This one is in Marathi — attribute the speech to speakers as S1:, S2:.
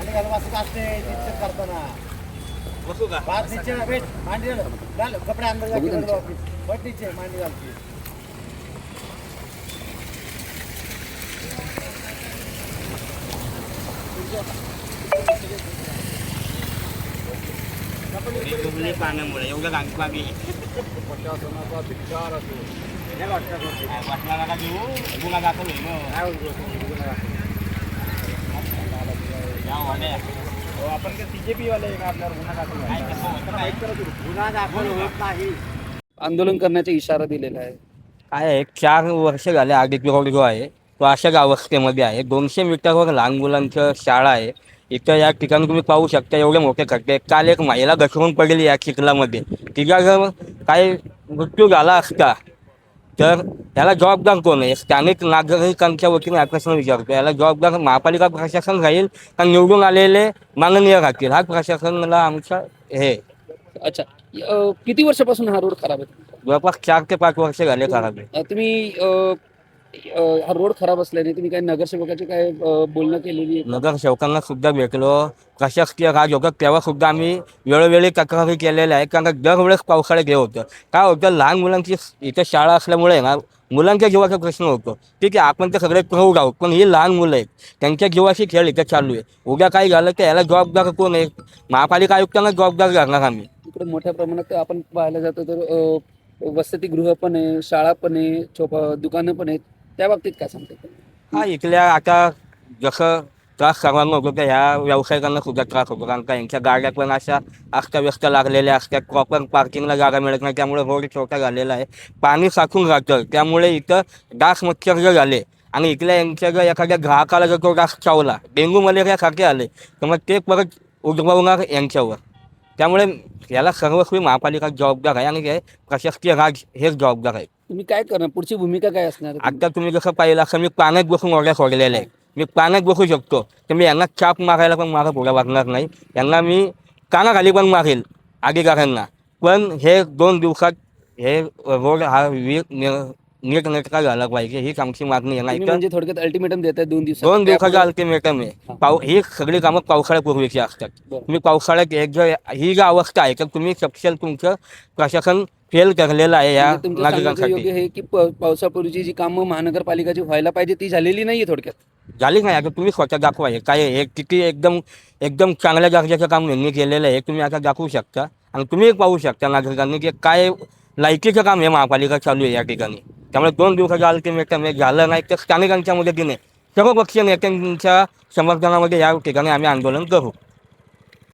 S1: मांडी घालून असं असते तिथे करताना
S2: बसू का
S1: बात नीचे ना बेट मांडी घाल कपडे अंदर जाके बट नीचे मांडी घालती
S2: डुबले पाण्यामुळे एवढं गांगपागी वाटणार नका देऊ गुन्हा दाखल होईल
S1: आपण काय बीजेपी वाले का आपल्यावर गुन्हा दाखल होत नाही आंदोलन करण्याचा इशारा दिलेला आहे.
S2: काय आहे 4 वर्ष झाले आदित्य रोड जो आहे तो अशाच अवस्थेमध्ये आहे. 200 मीटरवर लहान मुलांचं शाळा आहे. इथं या ठिकाणी तुम्ही पाहू शकता एवढे मोठे खड्डे. काल एक महिला घसरून पडली या चिखलामध्ये. तिचा जर काही मृत्यू झाला असता तर याला जबाबदार कोण आहे? स्थानिक नागरिकांच्या वतीने हा प्रश्न विचारतो. याला जबाबदार महापालिका प्रशासन राहील का निवडून आलेले माननीय राहतील? हा प्रशासनाला आमचा हे
S1: अच्छा किती वर्षापासून हा रोड खराब आहे?
S2: जवळपास 4 ते 5 वर्ष झाले खराब आहे.
S1: तुम्ही हा रोड खराब असल्याने तुम्ही काय नगरसेवकाची काय बोलणं केलेली आहे?
S2: नगरसेवकांना सुद्धा भेटलो. प्रशासकीय राज होतं तेव्हा सुद्धा आम्ही वेळोवेळी तक्रारी केलेल्या आहे. कारण का दरवेळेस पावसाळ्यात हे होतं. काय होतं लहान मुलांची इथं शाळा असल्यामुळे ना मुलांच्या जीवाचा प्रश्न होतो. ठीक आहे आपण तर सगळे प्रौढ आहोत पण ही लहान मुलं आहेत त्यांच्या जीवाशी खेळ इथं चालू आहे. उद्या काय झालं तर याला जबाबदार कोण आहे? महापालिका आयुक्तांना जबाबदार करणार आम्ही.
S1: इकडे मोठ्या प्रमाणात आपण पाहायला जातो तर वसतिगृह पण आहे, शाळा पण आहे, दुकानं पण आहेत. त्या बाबतीत काय सांगते?
S2: हा इथल्या आता जसं त्रास सर्वांना होतो तर ह्या व्यावसायिकांना सुद्धा त्रास होतो. कारण का यांच्या गाड्या पण अशा अस्ताव्यस्त लागलेल्या असतात. प्रॉपर पार्किंगला जागा मिळत नाही त्यामुळे रोड छोटा झालेला आहे. पाणी साचून राहतं त्यामुळे इथं डास मच्छर जर झाले आणि इथल्या यांच्या जर एखाद्या ग्राहकाला जर तो डास चावला डेंग्यू मलेरियासारखे आले तर मग ते परत उद्भवणार यांच्यावर. त्यामुळे याला सर्वस्वी महापालिका जबाबदार आहे आणि प्रशासकीय राज हेच जबाबदार आहे.
S1: तुम्ही काय करणार? पुढची भूमिका काय असणार?
S2: आता तुम्ही जसं पाहिलं असं मी पाण्यात बसून ऑर्डर सोडलेलं आहे. मी पाण्यात बसू शकतो तर मी यांना चाप मारायला पण मला पुढे वागणार नाही. यांना मी कानाखाली पण मारेल अधिकाऱ्यांना. पण हे 2 दिवसात हे रोड हा नीटनेटका झाला पाहिजे हीच आमची मागणी आहे. नाही
S1: म्हणजे थोडक्यात अल्टिमेटम देत आहे 2 दिवसात.
S2: 2 दिवसाचा अल्टिमेटम आहे. ही सगळी कामं पावसाळ्यापूर्वीची असतात. तुम्ही पावसाळ्यात एक जर ही जी अवस्था आहे तर तुम्ही सपशेल तुमचं प्रशासन फेल करलेलं आहे या नागरिकांसाठी.
S1: योग्य आहे की पावसापूर्वीची जी कामं महानगरपालिकाची व्हायला पाहिजे ती झालेली नाहीये थोडक्यात.
S2: झाली नाही. आता तुम्ही स्वतः दाखवा हे काय हे किती एकदम एकदम चांगल्या दर्जाचं काम यांनी केलेलं आहे. तुम्ही आता दाखवू शकता आणि तुम्ही पाहू शकता नागरिकांनी की काय लायकीचं काम हे महापालिका चालू आहे या ठिकाणी. त्यामुळे 2 दिवसाचं अल्टिमेटम हे झालं नाही तर स्थानिकांच्या मदतीने सर्वपक्षीय नेत्यांच्या समर्थनामध्ये या ठिकाणी आम्ही आंदोलन करू.